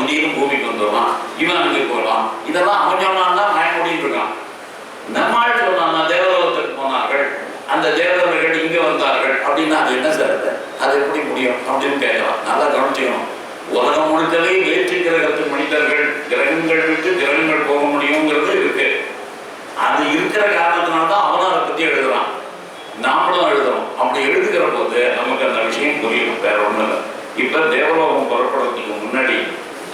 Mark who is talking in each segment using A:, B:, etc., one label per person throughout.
A: திடீர்னு பூமிக்கு வந்துடுவான், இவன் அங்கே போகலாம். இதெல்லாம் அவன் சொன்னான் தான் நான் ஓடிட்டு இருக்கான். நம்மால் சொன்னான் தேவலோகத்துக்கு போனார்கள், அந்த தேவதர்கள் இங்கே வந்தார்கள் அப்படின்னா அது என்ன சார் அது எப்படி முடியும் அப்படின்னு கேட்கலாம். நல்லா கவனிச்சுக்கணும். உலகம் முழுக்கவே வேற்று கிரகத்து மனிதர்கள் கிரகங்கள் விட்டு கிரகங்கள் போக முடியுங்கிறது இருக்கு. அது இருக்கிற காரணத்தினால்தான் அவனும் அதை பற்றி எழுதுறான், நாமளும் எழுதுறோம். அப்படி எழுதுகிற போது நமக்கு அந்த விஷயம் புரியும், வேற ஒன்றும் இல்லை. இப்போ தேவலோகம் புறப்படுறதுக்கு முன்னாடி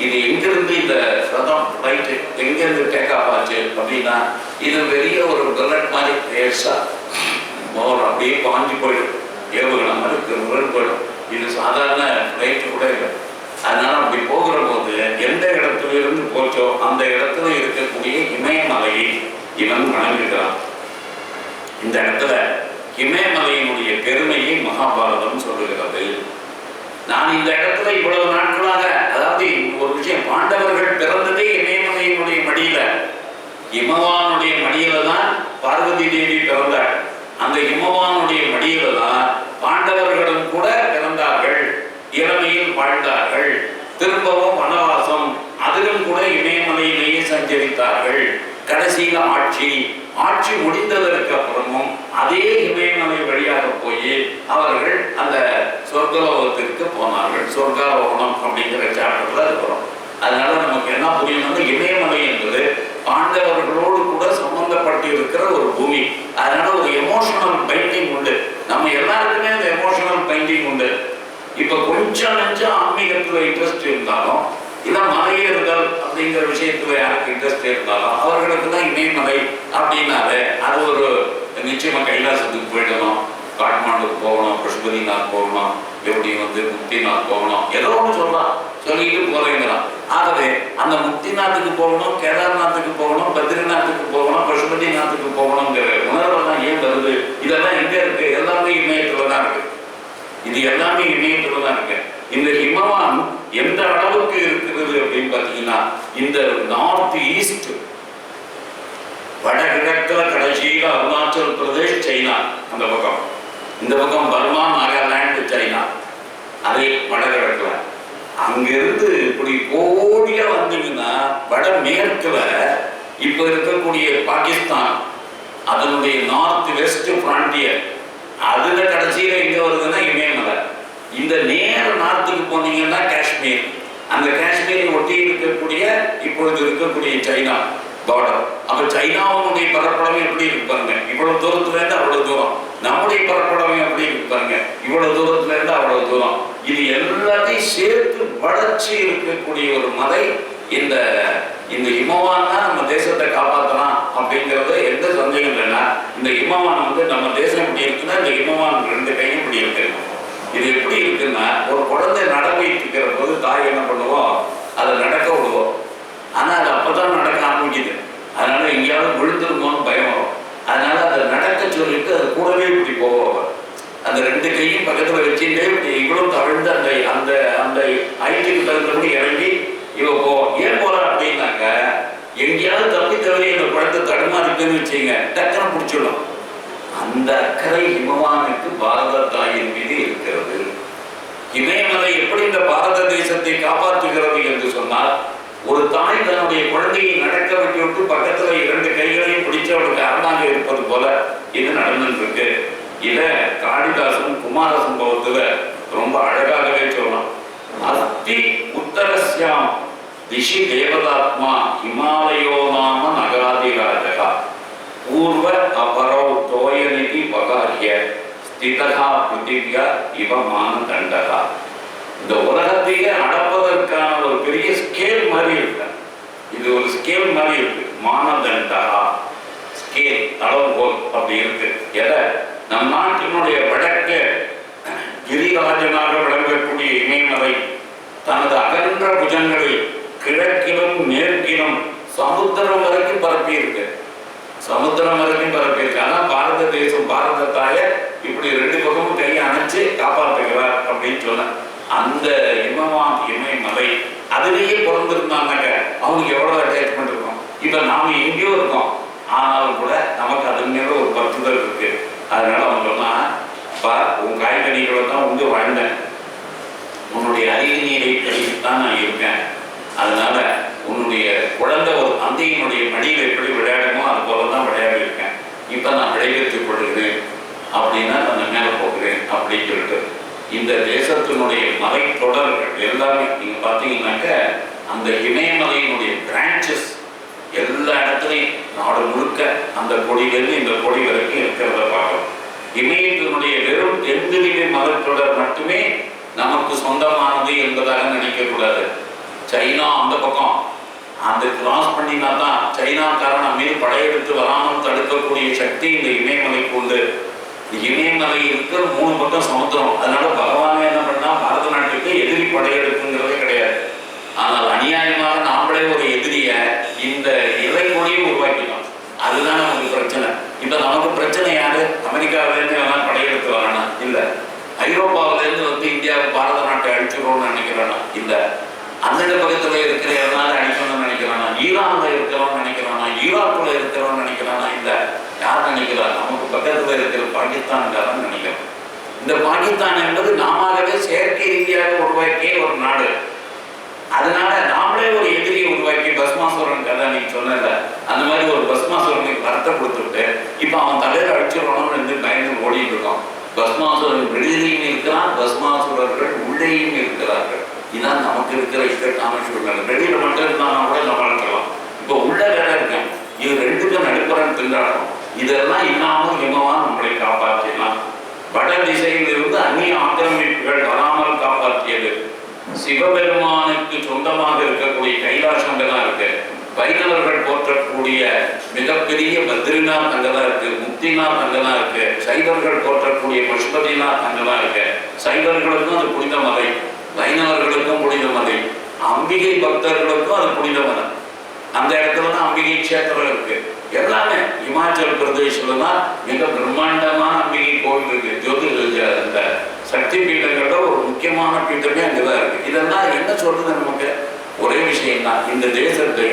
A: இது எங்கிருந்து இந்த ரதம் ரைட்டு எங்கேருந்து டேக் ஆஃப் ஆச்சு அப்படின்னா, இது பெரிய ஒரு புல்லட் மாதிரி பேர்ஸா அப்படியே பாஞ்சு போயிடும், ஏவுகணை மாதிரி முரண் போயிடும். இது சாதாரண ரைட்டு கூட இல்லை. அதனால அப்படி போகிற போது எந்த இடத்துல இருந்து போச்சோ அந்த இடத்துல இருக்கக்கூடிய இமயமலையை இவன் வணங்குகிறான். இந்த இடத்துல இமயமலையினுடைய பெருமையை மகாபாரதம் சொல்லுகிறது. நான் இந்த இடத்துல இவ்வளவு நாட்களாக, அதாவது ஒரு விஷயம், பாண்டவர்கள் பிறந்ததே இமயமலையினுடைய மடியில, இமவானுடைய மடியில தான் பார்வதி தேவி பிறந்தாள். அந்த இமவானுடைய மடியில தான் பாண்டவர்களும் கூட பிறந்தார்கள், இளமையில் வாழ்ந்தார்கள், திரும்பவும் வனவாசம், அதிலும் கூட இமயமலையிலேயே சஞ்சரித்தார்கள். கடைசியில் ஆட்சி முடிந்ததற்கு அப்புறமும் அதே இமயமலை வழியாக போய் அவர்கள் அந்த சொர்க்கலோகத்திற்கு போனார்கள். சொர்க்காரோகணம் அப்படிங்கிற சாப்டர்ல இருக்கிறோம். அதனால நமக்கு என்ன புரியணும்னா, இமயமலை என்பது பாண்டவர்களோடு கூட சம்பந்தப்பட்டு இருக்கிற ஒரு பூமி. அதனால ஒரு எமோஷனல் பெயிண்டிங் உண்டு, நம்ம எல்லாருக்குமே அந்த எமோஷனல் பெயிண்டிங் உண்டு. இப்ப கொஞ்சம் நெஞ்சம் ஆன்மீகத்துல இன்ட்ரெஸ்ட் இருந்தாலும், இல்ல மலையேறுதல் அப்படிங்கிற விஷயத்துல யாருக்கு இன்ட்ரெஸ்ட் இருந்தாலும், அவர்களுக்கு தான் இமயமலை அப்படின்னாலே அது ஒரு நிச்சயமா கைலாசத்துக்கு போயிடணும், காட்மாண்டுக்கு போகணும், பசுபதிநாத் போகணும், எப்படி முக்திநாத் போகணும், ஏதோ ஒன்று சொல்லலாம், சொல்லிட்டு போறீங்கிறான். ஆகவே அந்த முக்திநாத்துக்கு போகணும், கேதார்நாத்துக்கு போகணும், பத்ரிநாத்துக்கு போகணும், பசுபதிநாத்துக்கு போகணுங்கிற உணர்வெல்லாம் ஏன் வருது? இதெல்லாம் எங்க இருக்கு? எல்லாமே இமயத்துல தான் இருக்கு. இது எல்லாமே இமயத்துல தான் இருக்கு. இந்த ஹிமவான் எந்த அளவுக்கு இருக்கிறது அப்படின்னு பார்த்தீங்கன்னா, இந்த நார்த் ஈஸ்ட் வடகிழக்குல கடைசியில அருணாச்சல் பிரதேஷ், சைனா அந்த பக்கம், இந்த பக்கம் பர்மா, நாகாலாந்து, சைனா, அதே வடகிழக்குல. அங்கிருந்து இப்படி கோடியா வந்தீங்கன்னா வடமேற்குல இப்ப இருக்கக்கூடிய பாகிஸ்தான், அதனுடைய நார்த் வெஸ்ட் பிராண்டியர், அதுல கடைசியில எங்க வருதுன்னா இமயமலை. இந்த நேர நார்த்துக்கு போனீங்கன்னா காஷ்மீர், அந்த காஷ்மீரை ஒட்டி இருக்கக்கூடிய இப்பொழுது இருக்கக்கூடிய சைனா பார்டர். அப்ப சைனாவுடைய பரப்பளவு எப்படி இருக்கு பாருங்க, இவ்வளவு தூரத்துல இருந்து அவ்வளவு தூரம். நம்முடைய பரப்பளவு எப்படி இருக்கு பாருங்க, இவ்வளவு தூரத்துல இருந்து அவ்வளவு தூரம். இது எல்லாத்தையும் சேர்த்து வளர்ச்சி இருக்கக்கூடிய ஒரு மலை. இந்த இந்த இமவான் தான் நம்ம தேசத்தை காப்பாற்றலாம் அப்படிங்கிறது எந்த சந்தேகம் இல்லைன்னா, இந்த இமவான் நம்ம தேசம் எப்படி இருக்குன்னா, இந்த இமவான் ரெண்டு கையும் இப்படி இருக்கு. இது எப்படி இருக்குன்னா, ஒரு குழந்தை நடந்துட்டு இருக்கிற போது தாய் என்ன பண்ணுவோம், அதை நடக்க விடுவோம். ஆனா அது அப்பதான் நடக்க ஆரம்பிக்குது. அதனால எங்கேயாவது விழுந்துருமோன்னு பயம் வரும். அதனால அதை நடக்க சொல்லிட்டு அது கூடவே இப்படி போவோம். அந்த ரெண்டு கையும் பக்கத்துல வச்சுட்டு இவ்வளவு தவிழ்ந்து அந்த அந்த அந்த ஐட்டுக்கு தகுந்தபடி இறங்கி இவ போவோம். ஏன் போறா அப்படின்னாக்க, எங்கேயாவது தப்பி தவறி இந்த குழந்தை தடுமாறிட்டுன்னு வச்சுங்க, டக்குன்னு பிடிச்சிடும். அந்த அக்கறை இமவானுக்கு பாரத தாயின் மீது இருக்கிறது. இமயமலை எப்படி இந்த பாரத தேசத்தை காப்பாற்றுகிறது என்று சொன்னால், ஒரு தாய் தன்னுடைய குழந்தையை நடக்க விட்டு பக்கத்துல இரண்டு கைகளையும் பிடிச்சவளுக்கு அரணாக இருப்பது போல இது நடந்துட்டு இருக்கு. இத காளிதாசன் குமார சம்பவத்துல ரொம்ப அழகாகவே சொல்லலாம். அஸ்தி உத்தரஸ்யாம் திஷி தேவதாத்மா ஹிமாலயோ நாம நகாதிராஜகா பூர்வ அபரௌ தோயநிதி வகாரிய ஸ்திதகா பிருத்திவ்யா இவ மானதண்டகா. இந்த உலகத்தையே அடப்பதற்கான ஒரு பெரிய ஸ்கேல் மாதிரி இருக்கு. இது ஒரு ஸ்கேல் மாதிரி இருக்கு. மானதண்டகா ஸ்கேல், அளவுகோல் அப்படி இருக்கு. எதை நம் நாட்டினுடைய வடக்கு கிரிராஜனாக விளங்கக்கூடிய இமயமலை தனது அகன்ற புஜங்களை கிழக்கிலும் மேற்கிலும் சமுத்திரம் வரைக்கும் பரப்பி இருக்கு. சமுத்திரம் வரைக்கும் பரப்பி இருக்கு. ஆனா பாரத தேசம், பாரத தாய இப்படி ரெண்டு பக்கமும் கையை அணைச்சு காப்பாற்றுகிறார் அப்படின்னு சொன்ன அந்த இமயமலை அதுலேயே பிறந்திருந்தாங்க. அவனுக்கு எவ்வளவு அட்டாச்மெண்ட் இருக்கும். இப்ப நாம எங்கேயோ இருக்கோம், ஆனாலும் கூட நமக்கு அது மேல ஒரு பற்றுதல் இருக்கு. அதனால அவன் சொன்னா, உன் காய்கனிகளை தான் உண்டு வாழ்ந்தேன், உன்னுடைய அறிவு நீரை கழித்துத்தான் நான் இருக்கேன். அதனால அப்படின்னு சொல்லிட்டு இந்த தேசத்தினுடைய மலைத்தொடர்கள் எல்லாமே நீங்க பார்த்தீங்கன்னாக்க அந்த இமயமலையினுடைய பிரான்ச்சஸ் எல்லா இடத்துலையும் நாடு முழுக்க அந்த கொடியிலிருந்து இந்த கொடி வரைக்கும் இருக்கிறத பார்க்கலாம். இமயத்தினுடைய வெறும் தென்திரிகை மலைத்தொடர் மட்டுமே நமக்கு சொந்தமானது என்பதாக நினைக்கக்கூடாது. சைனா அந்த பக்கம் அந்த கிராஸ் பண்ணினா தான் சைனாக்காரன் நம்ம மீது படையெடுத்து வராமல் தடுக்கக்கூடிய சக்தி இந்த இமயமலைக்கு உண்டு. இமயமலை இருக்கிற 3 பக்கம் சமுத்திரம். அதனால பகவானே என்ன பண்ணா பாரத நாட்டுக்கு எதிரி படையெடுப்புங்கிறதே கிடையாது. ஆனால் அநியாயமாக நாமளே ஒரு எதிரிய இந்த இலை மொழியை உருவாக்கிட்டோம். அதுதான் நமக்கு பிரச்சனை. இப்ப நமக்கு பிரச்சனை யாரு? அமெரிக்காவிலேருந்து எல்லாம் படையெடுத்து வரானா? இல்ல. ஐரோப்பாவிலேருந்து வந்து இந்தியாவுக்கு பாரத நாட்டை அழிச்சிடணும்னு நினைக்கிறானா? இல்ல. அந்த பக்கத்துல இருக்கிற எல்லாரும் அழிக்கணும்னு நினைக்கிறானா? ஈரான்ல இருக்கிறோம்னு நினைக்கிறானா? ஈராக்குல இருக்கிறோம்னு நினைக்கிறானா? இல்ல. யார் நினைக்கிறார்? நமக்கு பக்கத்துல இருக்கிற பாகிஸ்தான்காரன் நினைக்கிறோம். இந்த பாகிஸ்தான் என்பது நாமவே செயற்கை ரீதியாக உருவாக்கிய ஒரு நாடு. அதனால நாமளே ஒரு எதிரியை உருவாக்கி பஸ்மாசுரன் கதை நீங்க சொன்னல அந்த மாதிரி ஒரு பஸ்மாசுரனுக்கு வரத்தை கொடுத்துட்டு இப்ப அவன் தலையில அடிச்சிடணும்னு பயந்து ஓடிட்டு இருக்கான். பஸ்மாசுரன் வெளியிலையும் இருக்கிறான், பஸ்மாசுரர்கள் உள்ளேயும் இருக்கிறார்கள். இதான் நமக்கு இருக்கிற இக்கட்டான சூழ்நிலை. வெளியில மட்டும் இருந்தாலும் கூட நம்ம வளர்க்கலாம். இப்ப உள்ள வேலை இருக்கேன், இது ரெண்டுக்கும் நடுப்புறம் திண்டாடணும். இதெல்லாம் இல்லாமல் இமவா நம்மளை காப்பாற்றிடலாம். வட திசையில் இருந்து அந்நிய ஆக்கிரமிப்புகள் வராமல் காப்பாற்றியது. சிவபெருமானுக்கு சொந்தமாக இருக்கக்கூடிய கைலாசங்கள்லாம் இருக்கு. வைணவர்கள் போற்றக்கூடிய மிகப்பெரிய பத்ரிநாத் அங்கதான் இருக்கு, முக்திநாத் அங்கதான் இருக்கு. சைவர்கள் போற்றக்கூடிய பசுபதிநாத் அங்கதான் இருக்கு. சைவர்களுக்கும் அது புனித மலை, வைணவர்களுக்கும் புனித மலை, அம்பிகை பக்தர்களுக்கும் அது புனித மலை. அந்த இடத்துல தான் அம்பிகை கஷேத்திரம் இருக்கு. எல்லாமே இமாச்சல் பிரதேசத்துல தான் மிக பிரம்மாண்டமான அம்பிகை கோவில் இருக்கு. இந்த சக்தி பீடங்கள்ல ஒரு முக்கியமான பீட்டமே அங்கதான் இருக்கு. இதெல்லாம் என்ன சொல்றது? நமக்கு ஒரே விஷயம் தான், இந்த தேசத்தை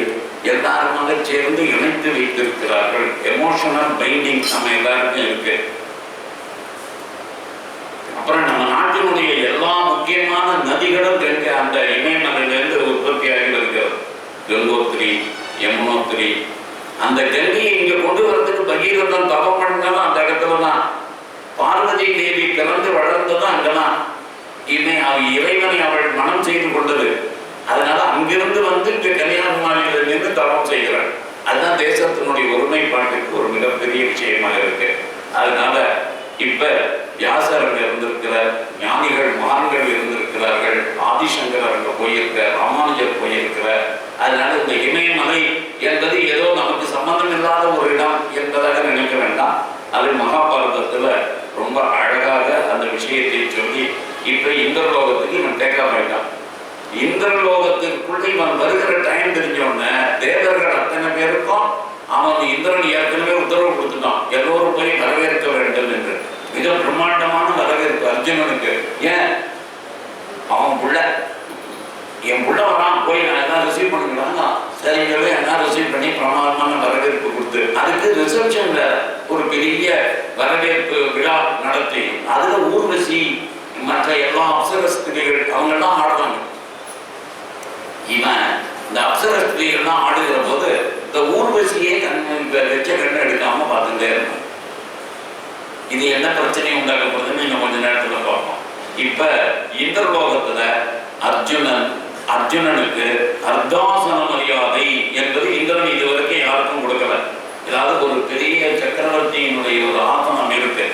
A: எல்லாருமாக சேர்ந்து இணைத்து வைத்திருக்கிறார்கள். எமோஷனல் பைண்டிங் நம்ம எல்லாருக்கும் இருக்கு. அப்புறம் நம்ம நாட்டினுடைய எல்லா முக்கியமான நதிகளும் அந்த இமயமலையிலிருந்து உற்பத்தியாகி இருக்கிறது. கங்கோத்ரி, யமுனோத்ரி. அந்த கங்கையை இங்க கொண்டு வரதுக்கு பகீரதன் தவம் பண்ணாலும் அந்த இடத்துல தான். பார்வதி தேவி பிறந்து வளர்ந்ததும் அங்கதான். இறைவனை அவள் மனம் செய்து கொண்டது. அதனால அங்கிருந்து வந்து கன்னியாகுமரியில நின்று தவம் செய்கிறாள். அதுதான் தேசத்தினுடைய ஒருமைப்பாட்டுக்கு ஒரு மிகப்பெரிய விஷயமாக இருக்கு. அதனால இப்ப வியாசர் அங்க இருந்திருக்கிறார், ஞானிகள் மகான்கள் இருந்திருக்கிறார்கள், ஆதிசங்கர் அங்க போயிருக்கிறார், ராமானுஜர் போயிருக்கிறார். அதனால இந்த இமயமலை என்பது ஏதோ நமக்கு சம்பந்தம் இல்லாத ஒரு இடம் என்பதாக நினைக்க வேண்டாம். அது மகாபாரதத்துல ரொம்ப அழகாக அந்த விஷயத்தை சொல்லி இப்ப இந்திரலோகத்துக்கு இவன் டேக்கா வேண்டாம். இந்திரலோகத்திற்குள்ள இவன் வருகிற டைம் தெரிஞ்சோடனே தேவர்கள் அத்தனை பேருக்கும் அவன் இந்திரன் ஏற்கனவே உத்தரவு கொடுத்துட்டான், எல்லோரும் போய் வரவேற்க வேண்டும் என்று. மிக பிரம்மாண்டமான வரவேற்பு அர்ஜுனனுக்கு. ஏன்? அவன் புள்ள, என் புள்ள வரான், போய் நான் என்ன ரிசீவ் பண்ணிக்கிறாங்க. சரிங்களே, என்ன ரிசீவ் பண்ணி பிரமாதமான வரவேற்பு கொடுத்து அதுக்கு ரிசப்ஷன்ல ஒரு பெரிய வரவேற்பு விழா நடத்தி அதுல ஊர்வசி மற்ற எல்லா அப்சர ஸ்திரீகள் அவங்க எல்லாம் ஆடுறாங்க. இவன் இந்த அப்சர ஸ்திரீகள்லாம் ஆடுகிற போது இந்த ஊர்வசியை வெச்ச கண்ணு எடுக்காம பார்த்துட்டே இருக்கும். இது என்ன பிரச்சனையை உண்டாக்கப்படுதுன்னு இன்னும் கொஞ்ச நேரத்துல பார்ப்போம். இப்ப இந்திரலோகத்துல அர்ஜுனனுக்கு அர்த்தாசன மரியாதை என்பது இந்திரன் இதுவரைக்கும் யாருக்கும் கொடுக்கல. ஏதாவது ஒரு பெரிய சக்கரவர்த்தியினுடைய ஒரு ஆசனம் இருக்கு.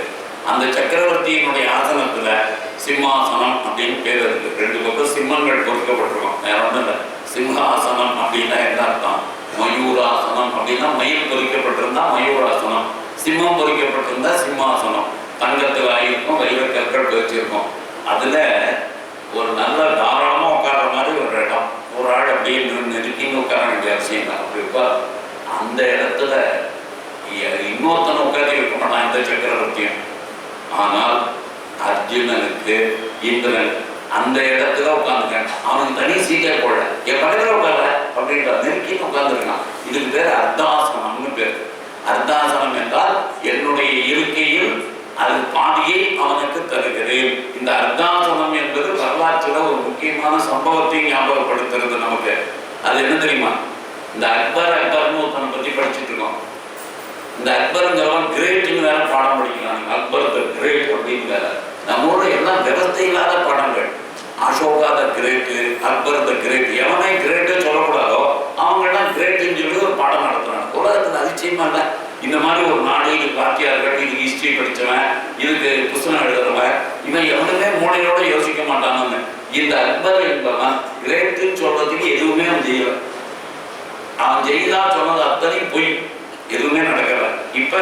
A: அந்த சக்கரவர்த்தியினுடைய ஆசனத்துல சிம்மாசனம் அப்படின்னு பேர் இருக்கு. 2 பக்கம் சிம்மங்கள் பொறிக்கப்பட்டிருக்கும். வேற ஒன்றும் இல்லை. சிம்ஹாசனம் அப்படின்னா என்ன அர்த்தம்? மயூராசனம் அப்படின்னா மயில் பொறிக்கப்பட்டிருந்தா மயூராசனம், சிம்மம் பொறிக்கப்பட்டிருந்தா சிம்மாசனம். தங்கத்துல ஆயிருக்கும், வைர கற்கள் வச்சிருக்கும். அதுல ஒரு நல்ல தாராளமா உட்கார்ற மாதிரி ஒரு இடம். ஒரு ஆள் அப்படியே நெருக்கின்னு உட்கார வேண்டிய அவசியம் தான். அப்படி இருப்பா அந்த இடத்துல இன்னொருத்தனை உட்காந்து இருக்க மாட்டான் இந்த சக்கரவர்த்தியும். ஆனால் அர்ஜுனனுக்கு இந்திரன் அந்த இடத்துல உட்காந்துருக்கான். அவனுக்கு தனி சீட்டே போடல, என் பக்கத்துல உட்கார அப்படின்ற நெருக்கின்னு உட்கார்ந்துருக்கான். இதுக்கு பேர் அர்த்தாசனம்னு பேர். அர்த்தாசனம் என்றால் என்னுடைய இருக்கையில் அது பாதியை அவனுக்கு தருகிறேன். இந்த அர்த்தாசனம் என்பது வரலாற்றுல ஒரு முக்கியமான சம்பவத்தை ஞாபகப்படுத்துறது நமக்கு. அது என்ன தெரியுமா? இந்த அக்பர்னு ஒருத்தனை பத்தி படிச்சுட்டு இருக்கோம். இந்த அக்பருங்கிறவன் கிரேட்னு வேற பாடம் படிக்கிறாங்க. அக்பர் த கிரேட் அப்படின்னு வேற. நம்ம ஊர்ல எல்லாம் விவஸ்தை இல்லாத பாடங்கள். Ashoka the great, Akbar the great, எவனே கிரேட்டு சொல்லக்கூடாதோ அவங்க எல்லாம் கிரேட்டுன்னு சொல்லி ஒரு பாடம் நடத்துறாங்க. உலகத்துக்கு அதிசயமா இல்லை இந்த மாதிரி ஒரு நாடு, இது பாத்தியார்கள், இதுக்கு ஹிஸ்டரி படித்தவன், இதுக்கு புத்தகம் எழுதுறவன், இவன் எவனுமே மூளையோட யோசிக்க மாட்டான்னு. இந்த அக்பர் என்பவன் கிரேட்டுன்னு சொல்றதுக்கு எதுவுமே அவன் செய்யல. அவன் செய்தா சொன்னது அத்தனையும் பொய், எதுவுமே நடக்கல. இப்ப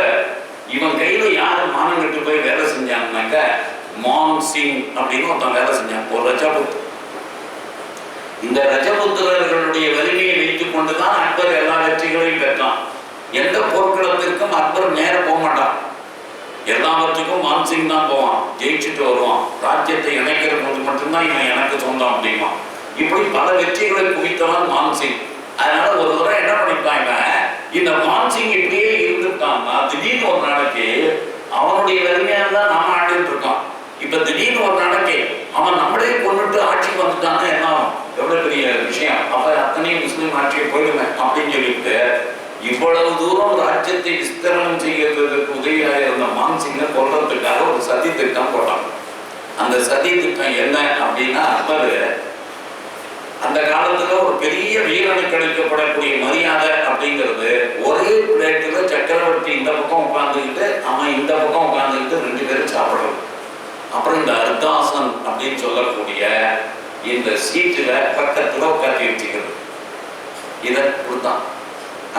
A: இவன் கையில யாரு மானம் கட்டு போய் வேலை செஞ்சாங்கன்னாக்க மான் சிங் அப்படின்னு ஒருத்தன் வேலை செஞ்சான், ஒரு ரஜபுத். இந்த ரஜபுத்திரர்களுடைய வலிமையை வைத்துக் கொண்டுதான் அக்பர் எல்லா வெற்றிகளையும் பெற்றான். எந்த போர்க்களத்திற்கும் அக்பர் நேர போக மாட்டான், எல்லாவற்றுக்கும் மான்சிங் தான் போவான், ஜெயிச்சுட்டு வருவான். ராஜ்யத்தை இணைக்கிற போது மட்டும்தான் இவன் எனக்கு சொந்தம் அப்படிமா. இப்படி பல வெற்றிகளை குவித்தவன் மான்சிங். அதனால ஒரு தடவை என்ன பண்ணிட்டாங்க, இந்த மான்சிங் இப்படியே இருந்துட்டான்னா திடீர்னு ஒரு நாளைக்கு அவனுடைய வலிமையாக தான் நாம ஆடிட்டு இருக்கோம். இப்ப திடீர்னு ஒரு நாளைக்கு அவன் நம்மளே கொண்டுட்டு ஆட்சிக்கு வந்துட்டான்னா என்ன ஆகும், எவ்வளவு பெரிய விஷயம். அப்ப அத்தனையும் முஸ்லீம் ஆட்சியை போயிடுவேன் அப்படின்னு சொல்லிட்டு இவ்வளவு தூரம் ராஜ்யத்தை விஸ்தரணம் செய்யறதுக்கு உதவியாக இருந்த மான்சிங்கை கொல்றதுக்காக ஒரு சதி திட்டம் போட்டான். அந்த சதி திட்டம் என்ன அப்படின்னா, அக்பர் அந்த காலத்துல ஒரு பெரிய வீரனுக்கு அளிக்கப்படக்கூடிய மரியாதை அப்படிங்கிறது ஒரே பிளேட்டுல சக்கரவர்த்தி இந்த பக்கம் உட்கார்ந்துக்கிட்டு அவன் இந்த பக்கம் உட்கார்ந்துக்கிட்டு 2 பேரும் சாப்பிடுறது. அப்புறம் இந்த அர்தாசன் அப்படின்னு சொல்லக்கூடிய இந்த சீட்டுல பக்கத்துல உட்காந்து வச்சுக்கிறது. இதை கொடுத்தான்.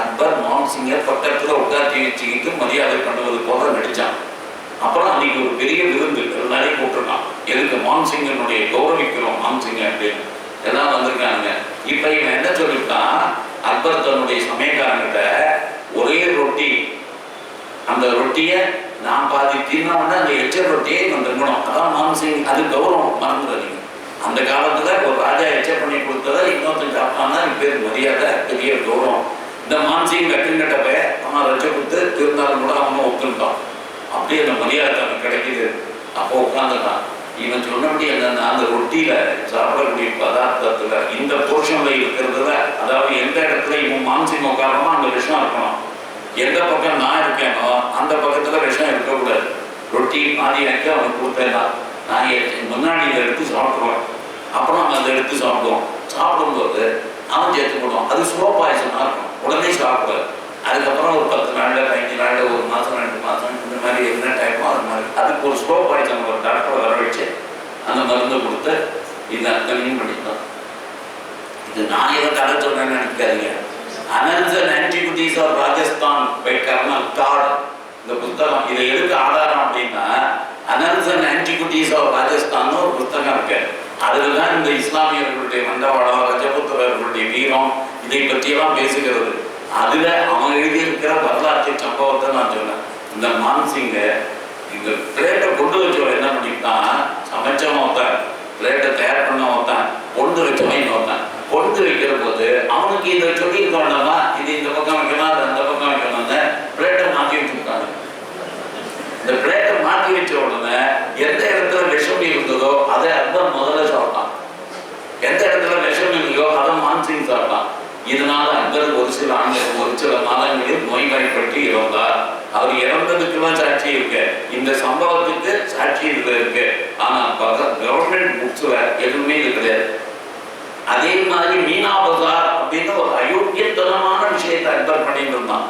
A: அக்பர் மான்சிங்கை பக்கத்துல உட்காந்து வச்சுக்கிட்டு மரியாதை பண்ணுவது போல நடிச்சான். அப்புறம் அன்னைக்கு ஒரு பெரிய விருந்து எல்லாரையும் கூப்பிட்டுருக்கான். எதுக்கு, மான்சிங்கனுடைய கௌரவிக்கிறோம் மான்சிங்க அப்படின்னு எல்லாம் வந்திருக்காங்க. இப்ப இவன் என்ன சொல்லிவிட்டான், அக்பர் தன்னுடைய சமயக்காரங்கிட்ட ஒரே ரொட்டி, அந்த ரொட்டியை நான் பாதி தின்னோன்னா அந்த எச்ச ரொட்டியை இவன் திங்கணும், அதான் மான்சிங். அது கௌரவம், மறந்துடாதீங்க. அந்த காலத்துல ஒரு ராஜா எச்ச பண்ணி கொடுத்ததை இன்னொருத்தன் சாப்பிட்டான்னா பேர் மரியாதை, பெரிய கௌரவம். இந்த மான்சிங் கட்டுங்கிட்ட போய் அவன் ரச்ச கொடுத்து இருந்தாலும் கூட அவனும் ஒத்துட்டான். அப்படியே அந்த மரியாதை அவனுக்கு கிடைக்குது. அப்போ உட்காந்துட்டான். இவன் சொன்னபடி என்னன்னா, அந்த ரொட்டியில சாப்பிடக்கூடிய பதார்த்தத்துல இந்த போர்ஷன்ல இருக்கிறதுல, அதாவது எந்த இடத்துல இவன் மான்சிங் உட்காரமோ அந்த விஷம் இருக்கணும், எந்த பக்கம் நான் இருக்கேனோ அந்த பக்கத்துல விஷம் இருக்கக்கூடாது. ரொட்டி பாதி எனக்கு அவனுக்கு கொடுத்தேன்னா நான் முன்னாடி இதை எடுத்து சாப்பிடுவேன், அப்புறம் அவன் அதை எடுத்து சாப்பிடுவோம். சாப்பிடும்போது அவன் சேர்த்து போடுவான். அது ஸ்லோ பாய்சனா இருக்கும், உடனே சாப்பிடுவார். அதுக்கப்புறம் ஒரு 10 நாள்ல 15 நாள்ல 1 மாசம் 2 மாசம் இந்த மாதிரி என்ன டைமோ அது மாதிரி அதுக்கு ஒரு ஸ்லோ பாய்சன் ஒரு டாக்டரை வர வச்சு அந்த மருந்தை கொடுத்து இதை அத்தனையும் பண்ணிட்டான். இது நான் எதை கதை சொல்றேன்னு நினைக்காதீங்க. Annals and antiquities of Rajasthan by colonel Tod, இந்த புத்தகம். இதை எதுக்கு ஆதாரம் அப்படின்னா, annals and antiquities of Rajasthan ஒரு புத்தகம் இருக்கு. அதுலதான் இந்த இஸ்லாமியர்களுடைய மண்டவாளம், ரஜபுத்திரர்களுடைய வீரம், இதை பற்றியெல்லாம் பேசுகிறது. அதுல அவன் எழுதியிருக்கிற வரலாற்று சம்பவத்தை நான் சொன்னேன். இந்த மான்சிங்க இந்த பிளேட்டை கொண்டு வச்சவன் என்ன பண்ணிட்டான், சமைச்சவன் ஒருத்தன், பிளேட்டை தயார் பண்ண ஒருத்தன், பொண்டு வச்சவன் இன்னொருத்தன். பொண்டு வைக்கிற போது அவனுக்கு இதை சொல்லியிருக்க வேண்டாமா, இது இந்த பக்கம் வைக்கணும், அது அந்த பக்கம் வைக்கணும்னு பிளேட்டை மாற்றி வச்சுருக்காங்க. இந்த பிளேட்டை மாற்றி வச்ச உடனே எந்த இடத்துல விஷம் இருந்ததோ அதை அக்பர் முதல்ல சாப்பிட்டான், எந்த இடத்துல விஷம் இல்லையோ அதை மான்சிங் சாப்பிட்டான். இதனால அக்பர் ஒரு சில ஆண்டுகள், ஒரு சில மாதங்களில் நோய்வாய்ப்பட்டு இறந்தார். அவர் இறந்ததுக்குலாம் சாட்சி இருக்கு, இந்த சம்பவத்துக்கு சாட்சி இதுல இருக்கு. ஆனா கவர்மெண்ட் புக்ஸ்ல எதுவுமே இது கிடையாது. அதே மாதிரி மீனா பஜார் அப்படின்னு ஒரு அயோக்கியத்தனமான விஷயத்தை அக்பர் பண்ணிட்டு இருந்தான்.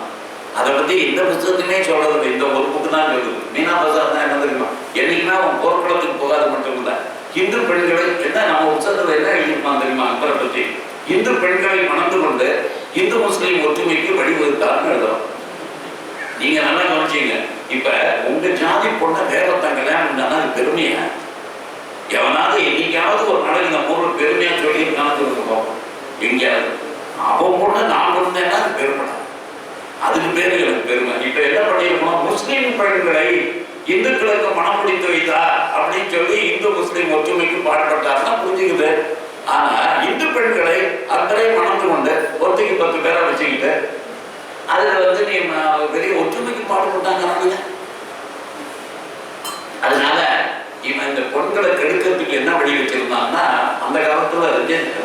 A: அதை பத்தி எந்த புத்தகத்துமே சொல்றது, இந்த ஒரு புக்கு தான் சொல்லுது. மீனா பஜார் தான் என்ன தெரியுமா, என்னைக்குன்னா அவன் போர்க்களத்துக்கு போகாது மட்டும் இல்லை, இந்து பெண்களை என்ன நம்ம புத்தகத்துல என்ன எழுதியிருப்பான் தெரியுமா அக்பரை பத்தி, இந்து பெண்களை மணந்து கொண்டு இந்து முஸ்லீம் ஒற்றுமைக்கு வழிவகுத்தார்னு எழுதுறோம். நீங்க நல்லா கவனிச்சீங்க. இப்ப உங்க ஜாதி பொண்ணை வேறொருத்தன் கல்யாணம் பண்ணா அது பெருமையா? எவனாவது என்னைக்காவது ஒரு நாளைக்கு இந்த ஊர்ல பெருமையா சொல்லியிருக்கான்னு சொல்லுவோம் எங்கேயாவது. அவன் பொண்ணு நான் பொண்ணேன்னா அது பெருமை, அதுக்கு பேரு எனக்கு பெருமை. இப்ப என்ன பண்ணிருக்கோம், முஸ்லீம் பெண்களை இந்துக்களுக்கு மனம் முடித்து வைத்தா அப்படின்னு சொல்லி இந்து முஸ்லீம் ஒற்றுமைக்கு பாடுபட்டாருன்னா புரிஞ்சுக்குது. ஆனா இந்து பெண்களை அத்தனை மணந்து கொண்டு ஒருத்தைக்கு 10 பேரை வச்சுக்கிட்டு அதுல நீ பெரிய ஒற்றுமைக்கு பாடுபட்டாங்க. அதனால இவன் இந்த பெண்களை கெடுக்கிறதுக்கு என்ன வழி வச்சிருந்தான்னா, அந்த காலத்துல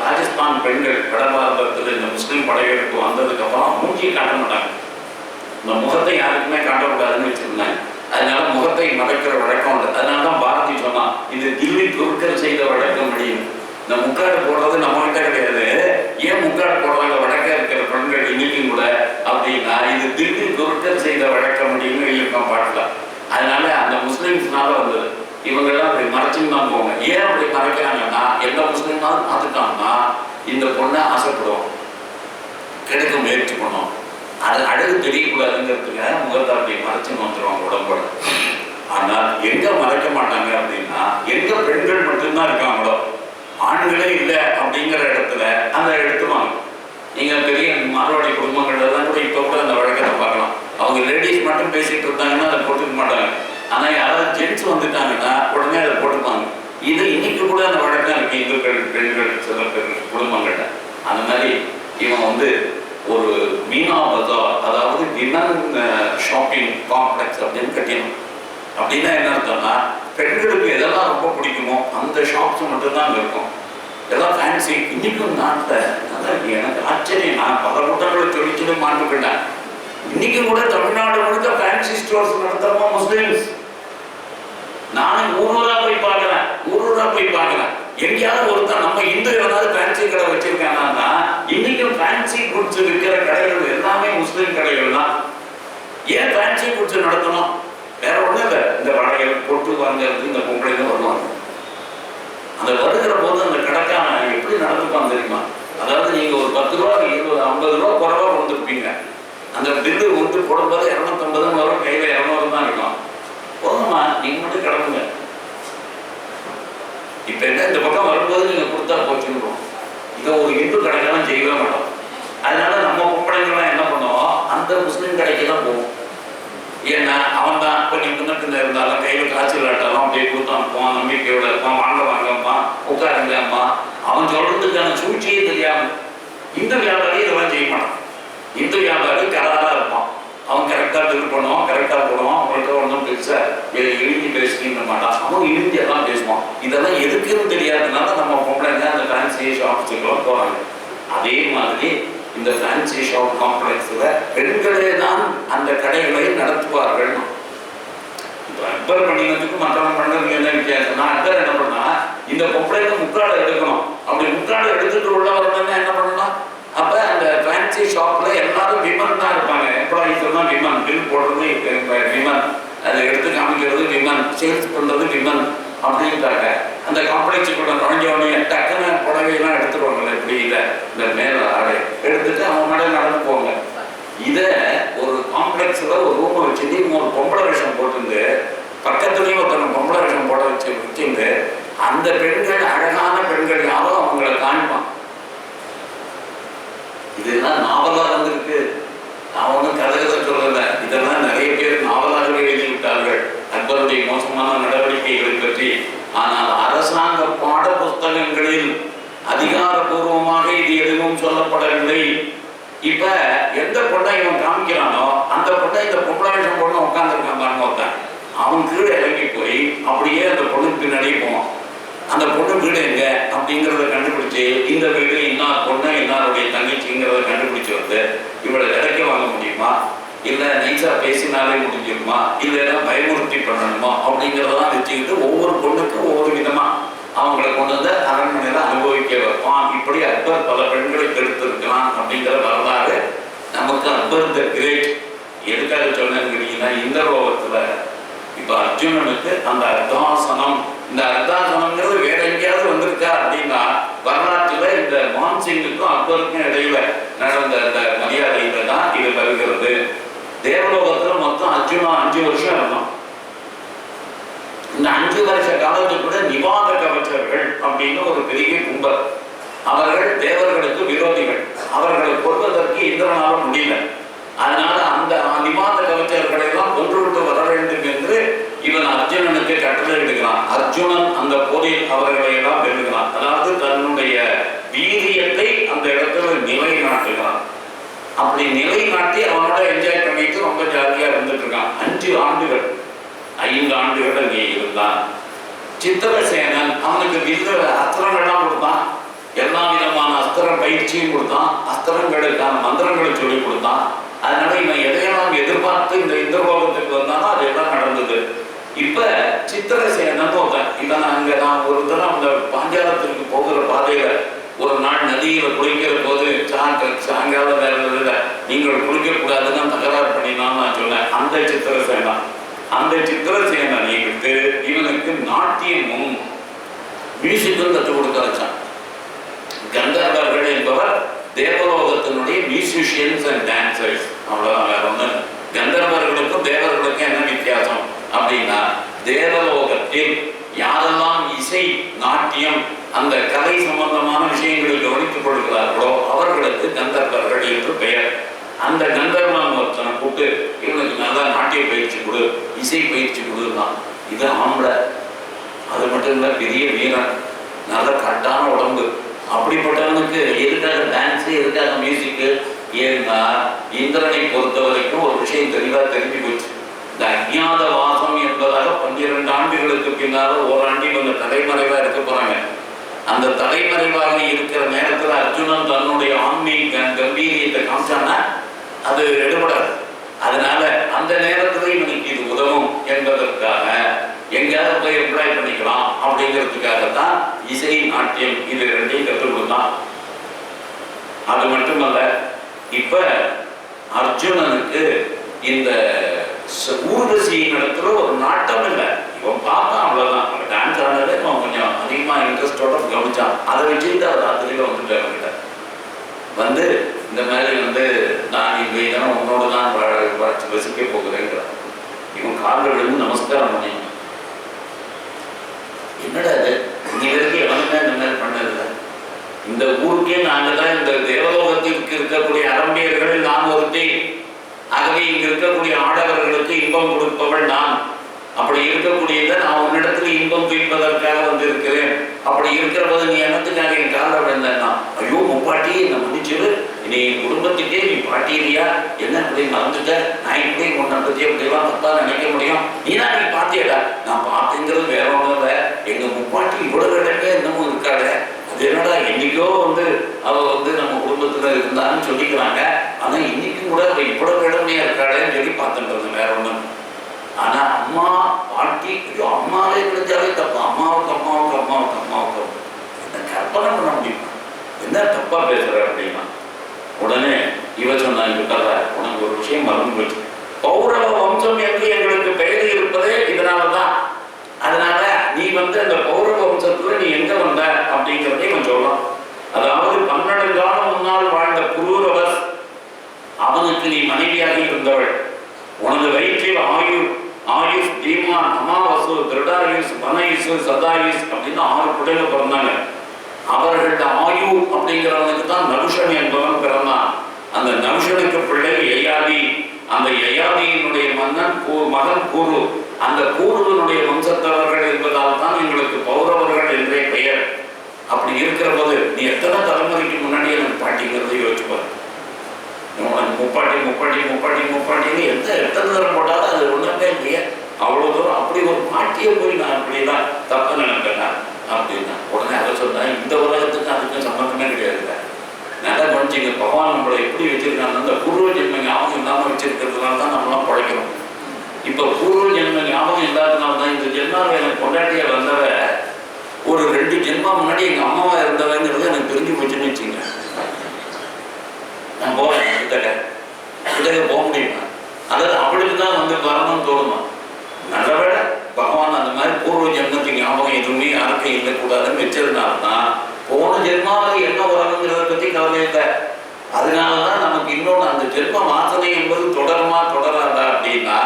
A: ராஜஸ்தான் பெண்கள் வடபாரதத்துல இந்த முஸ்லீம் படைகளுக்கு வந்ததுக்கு அப்புறம் மூஞ்சியை காட்ட மாட்டாங்க, இந்த முகத்தை யாருக்குமே காட்டக்கூடாதுன்னு வச்சிருந்தாங்க. அதனால முகத்தை மறைக்கிற வழக்கம் உண்டு. அதனாலதான் பாரதி சொன்னான், இது தில்லி துருக்கர் செய்த வழக்கம் அப்படின்னு. இந்த முக்காடு போடுறது நம்ம கிட்ட கிடையாது. ஏன் முக்காடு போடுறாங்க வழக்க இருக்கிற பெண்கள் இன்னைக்கும் கூட அப்படின்னா, இது தில்லி துருக்கர் செய்த வழக்கம் அப்படின்னு எழுதியிருக்கோம் பாட்டுல. அதனால அந்த முஸ்லிம்ஸ்னால வந்தது. இவங்கெல்லாம் அப்படி மறைச்சுன்னு தான் போவாங்க. ஏன் அப்படி மறைக்கிறாங்கன்னா, எந்த முஸ்லிம்னாலும் பார்த்துட்டாங்கன்னா இந்த பொண்ணை ஆசைப்படுவோம், கிடைக்க முயற்சி பண்ணும். அது அழகு தெரியக்கூடாதுங்கிறதுக்காக முகத்தை அப்படி மறைச்சுன்னு வந்துடுவாங்க உடம்போட. ஆனால் எங்க மறைக்க மாட்டாங்க அப்படின்னா, எங்க பெண்கள் மட்டும்தான் இருக்காங்களோ, ஆண்களே இல்லை அப்படிங்கிற இடத்துல அந்த எடுத்துவாங்க. நீங்க பெரிய மார்வாடி குடும்பங்கள்லாம் கூட இப்ப கூட அந்த வழக்கத்தை பார்க்கலாம். அவங்க லேடிஸ் மட்டும் பேசிட்டு இருந்தாங்கன்னா அதை போட்டுக்க மாட்டாங்க. ஆனா யாராவது ஜென்ஸ் வந்துட்டாங்கன்னா உடனே அதை போட்டுப்பாங்க. இது இன்னைக்கு கூட அந்த வழக்கம் இருக்கு இந்துக்கள் பெண்கள் சில பேர் குடும்பங்கள்ல. அந்த மாதிரி இவன் ஒரு மீனா பஜார், அதாவது விமன் ஷாப்பிங் காம்ப்ளெக்ஸ் அப்படின்னு கட்டிடணும். அப்படின்னா என்ன அர்த்தம்னா, பெண்களுக்கு எதெல்லாம் ரொம்ப பிடிக்குமோ அந்த ஷாப்ஸ் மட்டும்தான் அங்கே இருக்கும். எல்லாம் ஃபேன்சி. இன்னைக்கும் நாட்டில் அதான் எனக்கு ஆச்சரியம். நான் பல கூட்டங்களை சொல்லி மாட்டுக்கிட்டேன். இன்னைக்கும் கூட தமிழ்நாடு முழுக்க ஃபேன்சி ஸ்டோர்ஸ் நடத்துறோமா முஸ்லிம்ஸ். நானும் ஊரூரா போய் பார்க்கிறேன். எங்கேயாவது ஒருத்தர் நம்ம இந்து ஏதாவது ஃபேன்சி கடை வச்சிருக்காங்கன்னா, இன்னைக்கும் ஃபேன்சி குட்ஸ் விற்கிற கடைகள் எல்லாமே முஸ்லீம் கடைகள் தான். ஏன் ஃபேன்சி குட்ஸ் நடத்தணும்? வேற ஒன்றும் இல்லை. இந்த வளையல் பொட்டு வாங்கிறது இந்த பொம்பளைங்க வருவாங்க. அந்த வருகிற போது அந்த கடைக்கான எப்படி நடந்துப்பாங்க தெரியுமா? அதாவது நீங்க ஒரு 10 ரூபா 20 50 ரூபா குறைவா கொடுத்துருப்பீங்க. அந்த பில்லு போடும்போது 250 வரும், கையில 200 தான் இருக்கும். போதுமா, நீங்க மட்டும் கிடக்குங்க. இப்ப என்ன, இந்த பக்கம் வரும்போது நீங்க கொடுத்தா போச்சுருவோம். இதை ஒரு இந்து கடைக்கெல்லாம் செய்யவே மாட்டோம். அதனால நம்ம பொம்பளைங்கெல்லாம் என்ன பண்ணுவோம், அந்த முஸ்லீம் கடைக்கு தான் போவோம். ஏன்னா அவன் தான் கொஞ்சம் முன்னத்துல இருந்தாலும் கையில காய்ச்சல் ஆட்டாலும் அப்படியே கொடுத்து அனுப்புவான், நம்பிக்கையோட இருப்பான், வாங்கம்மா உட்காருங்கம்மா. அவன் சொல்றதுக்கான சூழ்ச்சியே தெரியாம இந்து வியாபாரி இதெல்லாம் செய்ய மாட்டான். இந்து வியாபாரி கராரா இருப்பான். அவன் கரெக்டா பில் பண்ணுவான், கரெக்டா போடுவான். அவங்கள்ட்ட ஒன்றும் பெருசா இழுதி பேசிக்கிற மாட்டான். அவன் இழுதி எல்லாம் பேசுவான். இதெல்லாம் எதுக்குன்னு தெரியாததுனால நம்ம பொம்பளைங்க அந்த ஃபேன்சி ஷாப்ஸுக்கெல்லாம் போறாங்க. அதே மாதிரி இந்த ஃபேன்சி ஷாப் காம்ப்ளெக்ஸ்ல பெண்களே தான் அந்த கடைகளை நடத்துவார்கள். இப்போ அக்பர் பண்ணினதுக்கு மற்றவங்க பண்ணதுக்கு என்ன வித்தியாசம்னா, அக்பர் என்ன பண்ணா, இந்த பொம்பளைங்க முக்காடை எடுக்கணும். அப்படி முக்காடை எடுத்துட்டு உள்ள வரணும்னா என்ன பண்ணலாம்? அப்ப அந்த ஃபேன்சி ஷாப்ல எல்லாரும் விமன் தான் இருப்பாங்க. எம்ப்ளாயிஸ் எல்லாம் விமன், பில் போடுறது விமன், அதை எடுத்து காமிக்கிறது விமன், சேல்ஸ் பண்றது விமன் அப்படின்ட்டாங்க. அந்த காம்ப்ளெக்ஸுக்குள்ள நுழைஞ்சவனையே டக்குன்னு புடவையெல்லாம் எடுத்துருவாங்கல்ல, இப்படி இல்லை இந்த மேல ஆடை எடுத்துட்டு அவங்க மேலே நடந்து போவாங்க. இதை ஒரு காம்ப்ளெக்ஸ்ல ஒரு ரூமை வச்சுட்டு ஒரு பொம்பளை வேஷம் போட்டுருந்து, பக்கத்துலேயும் ஒருத்தவங்க பொம்பளை வேஷம் போட வச்சுருந்து அந்த பெண்கள் அழகான பெண்கள் யாரோ அவங்களை காண்பான். இதெல்லாம் நாவலா வந்திருக்கு. நான் ஒன்றும் கதை சொல்லல. இதெல்லாம் நிறைய பேர் நாவலாகவே எழுதிவிட்டார்கள் அக்பருடைய மோசமான நடவடிக்கைகளை பற்றி. ஆனால் அரசாங்க பாட புஸ்தகங்களில் அதிகாரபூர்வமாக இது எதுவும் சொல்லப்படவில்லை. இப்ப எந்த பொண்ணை இவன் காமிக்கிறானோ அந்த பொண்ணை இந்த பொம்பளை வேஷம் பொண்ணு உட்காந்துருக்கான் பாருங்க ஒருத்தன். அவன் கீழே இறங்கி போய் அப்படியே அந்த பொண்ணுக்கு பின்னாடியே போவான். அந்த பொண்ணு வீடு எங்க அப்படிங்கிறத கண்டுபிடிச்சு, இந்த வீடு இன்னார் பொண்ணு இன்னாருடைய தங்கச்சிங்கிறத கண்டுபிடிச்சு இவளை விலைக்கு வாங்க முடியுமா, இல்லை நைஸா பேசினாலே முடிஞ்சிருமா, இல்லைன்னா பயமுறுத்தி பண்ணணுமா அப்படிங்கிறதெல்லாம் வச்சுக்கிட்டு ஒவ்வொரு பொண்ணுக்கும் ஒவ்வொரு விதமா அவங்களை கொண்டு வந்து அரண்மனையில அனுபவிக்க வைப்பான். இப்படி அக்பர் பல பெண்களை கெடுத்திருக்கலாம் அப்படிங்கிற வரலாறு நமக்கு அக்பர் த கிரேட். எதுக்காக சொன்னேன்னு கேட்டீங்கன்னா, இந்த லோகத்துல இப்ப அர்ஜுனனுக்கு அந்த அர்த்தாசனம், இந்த அர்த்தாசனம்ங்கிறது வேற எங்கேயாவது வந்திருக்கா அப்படின்னா, வரலாற்றுல இந்த மான்சிங்குக்கும் அக்பருக்கும் இடையில நடந்த அந்த மரியாதையில தான் இது வருகிறது. தேவலோகத்துல மொத்தம் அர்ஜுனா 5 வருஷம் இருந்தான். இந்த 5 வருஷ காலத்துக்குள்ள நிவாத கவச்சர்கள் அப்படின்னு ஒரு பெரிய கும்பல். அவர்கள் தேவர்களுக்கு விரோதிகள். அவர்களை கொல்வதற்கு இந்திரனால முடியல. அதனால அந்த நிவாத கவச்சர்களை எல்லாம் கொன்றுவிட்டு வர வேண்டும் என்று இவன் அர்ஜுனனுக்கு கட்டளை எடுக்கிறான். அர்ஜுனன் அந்த போரில் அவர்களை எல்லாம் வெல்லுகிறான். அதாவது தன்னுடைய வீரியத்தை அந்த இடத்துல நிலைநாட்டுகிறான். அப்படி நிலைநாட்டி அவனோட என்ஜாய் பண்ணிட்டு ரொம்ப ஜாலியா இருந்துட்டு இருக்கான். 5 ஆண்டுகள் 5 ஆண்டுகள் அங்கே இருந்தான். சித்திரசேனன் அவனுக்கு வில்லு அஸ்திரங்கள்லாம் கொடுத்தான். எல்லா விதமான அஸ்திர பயிற்சியும் கொடுத்தான். அஸ்திரங்களுக்கான மந்திரங்களை சொல்லி கொடுத்தான். அதனால இவன் எதையெல்லாம் எதிர்பார்த்து இந்த இந்திரலோகத்துக்கு வந்தாலும் அதெல்லாம் நடந்தது. இப்ப சித்திரசேனன் ஒருத்தன் இவன் அங்க நான் ஒரு தரம் அந்த பாஞ்சாலத்திற்கு போகிற பாதையில ஒரு நாள் நதியில குளிக்கிற போது சாயங்காலம் நேரத்துல நீங்கள் குளிக்க கூடாதுன்னு தகராறு பண்ணினான்னு நான் சொன்னேன். அந்த சித்திரசேனன் சித்திரசேனனை விட்டு இவனுக்கு நாட்டியமும் மியூசிக்கும் கற்றுக் கொடுக்க வச்சான். கந்தர்வர்கள் என்பவர் தேவலோகத்தினுடைய மியூசிஷியன்ஸ் அண்ட் டான்சர்ஸ், அவ்வளவுதான். வேற ஒண்ணு கந்தர்வர்களுக்கும் தேவர்களுக்கும் என்ன வித்தியாசம் அப்படின்னா, தேவலோகத்தில் யாரெல்லாம் இசை நாட்டியம் அந்த கலை சம்பந்தமான விஷயங்களில் கவனித்துக் கொள்கிறார்களோ அவர்களுக்கு கந்தர்வர்கள் என்று பெயர். அந்த கந்தர்வன் ஒருத்தனை கூப்பிட்டு இவனுக்கு நல்லா நாட்டிய பயிற்சி கொடு, இசை பயிற்சி கொடுதான். இது ஆம்பளை, அது மட்டும் இல்ல பெரிய வீரன், நல்ல கரெக்டான உடம்பு. அப்படிப்பட்டவனுக்கு எதுக்காக டான்ஸு, எதுக்காக மியூசிக்கு? ஏன்னா இந்திரனை பொறுத்த வரைக்கும் ஒரு விஷயம் தெளிவா தெரிஞ்சு போச்சு. இந்த அஜ்ஞாத வாசம் என்பதாக 12 ஆண்டுகளுக்கு பின்னால ஓராண்டி கொஞ்சம் தலைமறைவா இருக்க போறாங்க. அந்த தலைமறைவாக இருக்கிற நேரத்துல அர்ஜுனன் தன்னுடைய ஆன்மீக கம்பீரியத்தை காமிச்சான்னா அது எடுபடாது. அதனால அந்த நேரத்துல இவனுக்கு இது உதவும் என்பதற்காக எங்கேயாவது போய் எம்ப்ளாய் பண்ணிக்கலாம் அப்படிங்கிறதுக்காகத்தான் இசை நாட்டியம் இது ரெண்டையும் கற்றுக் கொடுத்தான். அது மட்டுமல்ல, இப்ப அர்ஜுனனுக்கு இந்த ஊர்வசியின் இடத்துல ஒரு நாட்டம் இல்லை. இவன் பார்த்தான், அவ்வளவுதான். டான்ஸ் ஆனதை அவன் கொஞ்சம் அதிகமா இன்ட்ரெஸ்டோட கவனிச்சான். அதை வச்சுட்டு அவர் ராத்திரியில வந்துட்டு அவர்கிட்ட வந்து இந்த மாதிரி நான் இங்கே தான் உன்னோடு தான் வசிக்க போகிறேங்கிறான். இவன் காலில் விழுந்து நமஸ்காரம் பண்ணி, என்னடா அது, நீ வரைக்கும் எவனுமே இந்த மாதிரி பண்ணதில்லை, இந்த ஊருக்கே நாங்கள் தான் இந்த தேவலோகத்திற்கு இருக்கக்கூடிய அரம்பியர்களில் நான் ஒருத்தி, ஆகவே இங்க இருக்கக்கூடிய ஆடவர்களுக்கு இன்பம் கொடுப்பவள் நான். அப்படி இருக்கக்கூடியதை நான் உன்னிடத்துல இன்பம் துய்ப்பதற்காக வந்து இருக்கிறேன். அப்படி இருக்கிற போது நீ என்னத்துக்காக என் காலில் விழுந்தா? ஐயோ முப்பாட்டி, என்ன முடிச்சிரு, நீ என் குடும்பத்துக்கே நீ பாட்டி இல்லையா, என்ன இப்படி மறந்துட்ட, நான் இப்படி உன்னை பத்தி அப்படிலாம் தப்பா நினைக்க முடியும், நீ பாத்தியடா? நான் பார்த்தேங்கிறது வேற ஒன்றும் இல்லை, எங்க முப்பாட்டி இவ்வளவு இடமே இன்னமும் இருக்காரு, அது என்னடா என்னைக்கோ அவ நம்ம குடும்பத்துல இருந்தான்னு சொல்லிக்கிறாங்க, ஆனா இன்னைக்கும் கூட அவ இவ்வளவு இடமையா இருக்காளேன்னு சொல்லி பார்த்துட்டு வேற ஒண்ணும். ஆனா அம்மா பாட்டி அம்மாவே கிடைச்சாலே தப்பு, அம்மாவுக்கு அம்மாவுக்கு அம்மாவுக்கு அம்மாவுக்கு என்ன கற்பனை பண்ண முடியுமா? என்ன தப்பா பேசுற அப்படின்னா உடனே இவ சொன்னாங்க, உனக்கு ஒரு விஷயம் மறந்து போச்சு, பௌரவ வம்சம் என்று எங்களுக்கு பெயர் இருப்பதே இதனாலதான். அதனால நீ அந்த பௌரவ வம்சத்துல நீ எங்க வந்த அப்படிங்கிறதே இவன் சொல்லலாம். அதாவது 12 காலம் முன்னால் வாழ்ந்த புரூரவஸ், அவனுக்கு நீ மனைவியாக இருந்தவள். உனது வயிற்றில் ஆயுஷ், தீமான், அமாவாசு, திருடாயுஷ், வனயுஷு, சதாயுஷ் அப்படின்னு 6 பிள்ளைங்க பிறந்தாங்க. அவர்களோட ஆயு அப்படிங்கிறவனுக்கு தான் நகுஷன் என்பவன் பிறந்தான். அந்த நகுஷனுக்கு பிள்ளை யயாதி. அந்த யயாதியினுடைய மகன் கூரு. அந்த கூருவனுடைய வம்சத்தவர்கள் என்பதால் தான் எங்களுக்கு பௌரவர்கள் என்றே பெயர். அப்படி இருக்கிற போது நீ எத்தனை தலைமுறைக்கு முன்னாடி எனக்கு பாட்டிங்கிறத யோசிச்சுப்பாரு. முப்பாட்டி முப்பாட்டி முப்பாட்டி முப்பாட்டின்னு எத்தனை தரம் போட்டாலும் அது ஒண்ணுமே இல்லையே, அவ்வளவு தூரம் அப்படி ஒரு பாட்டியை போய் நான் அப்படிலாம் தப்பு நினைப்பேன் அப்படின்னா உடனே அதை சொன்னேன், இந்த உலகத்துக்கு அதுக்கும் சம்பந்தமே கிடையாது. நல்லா கவனிச்சிங்க, பகவான் நம்மளை எப்படி வச்சிருக்காங்க, அந்த பூர்வ ஜென்ம ஞாபகம் இல்லாமல் வச்சிருக்கிறதுனால தான் நம்மளாம் பழைக்கிறோம். இப்போ பூர்வ ஜென்ம ஞாபகம் இல்லாததுனால தான் இந்த ஜென்மாவை எனக்கு கொண்டாட்டியா வந்தவ ஒரு 2 ஜென்மா முன்னாடி எங்க அம்மாவா இருந்தவங்கிறது எனக்கு தெரிஞ்சு போச்சுன்னு வச்சுங்க. நான் போவேன் கிட்டக்க போக முடியுமா? அதாவது அவளுக்கு தான் வரணும்னு தோணுமா? நல்லவேளை பகவான் அந்த மாதிரி பூர்வ ஜென்மத்துக்கு ஞாபகம் எதுவுமே யாருக்கும் இருக்கக்கூடாதுன்னு வச்சதுனால்தான் போன ஜென்மாவில் என்ன வரணுங்கிறத பத்தி கவலை இல்லை. அதனாலதான் நமக்கு இன்னொன்று அந்த ஜென்ம வாசனை என்பது தொடராதா அப்படின்னா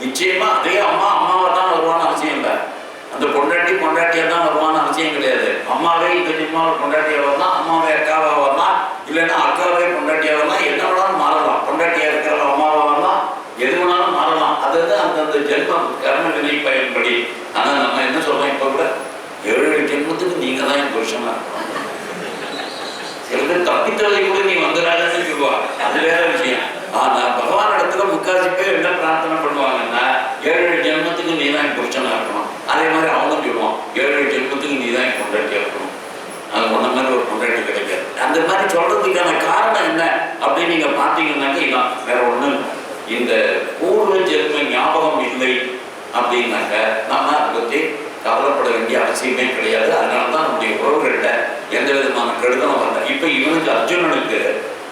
A: நிச்சயமா அதே அம்மாவா தான் வருவான்னு அவசியம் இல்லை. அந்த பொண்டாட்டியா தான் வருவான்னு அவசியம் கிடையாது. அம்மாவே இந்த ஜென்மாவில் பொண்டாட்டியா வரலாம், அம்மாவே அக்காவா வரலாம், இல்லைன்னா அக்காவே பொண்டாட்டியா வரலாம், என்ன வேணாலும் மாறலாம். பொண்டாட்டியா இருக்கிற அம்மாவா வரலாம், எது வேணாலும் மாறலாம். அதாவது அந்தந்த ஜென்மம் கர்ம வினை பயன்படி. ஆனா நம்ம என்ன சொல்றோம், இப்ப கூட 7 ஜென்மத்துக்கு நீங்க தான் என் புருஷனா இருக்கணும். சில பேர் தப்பித்தலை கூட நீ வந்துடாதுன்னு சொல்லுவா, அது வேற விஷயம். ஆனா பகவான் இடத்துல முக்காசி பேர் என்ன பிரார்த்தனை பண்ணுவாங்கன்னா 7 ஜென்மத்துக்கு நீ தான் என் புருஷனா இருக்கணும். அதே மாதிரி அவனும் சொல்லுவான், 7 ஜென்மத்துக்கு நீ தான் என் பொண்டாட்டியா இருக்கணும். அது ஒன்ன மாதிரி ஒரு பொண்டாட்டி கிடைக்காது. அந்த மாதிரி சொல்றதுக்கான காரணம் என்ன அப்படின்னு நீங்க பாத்தீங்கன்னாக்க இதான் வேற ஒண்ணு. இந்த பூர்வ ஜென்ம ஞாபகம் இல்லை அப்படின்னாக்க நம்ம அதை பற்றி கவலைப்பட வேண்டிய அவசியமே கிடையாது. அதனால தான் நம்முடைய உறவுகள்கிட்ட எந்த விதமான கெடுதலும் வரல. இப்போ இவனுக்கு அர்ஜுனனுக்கு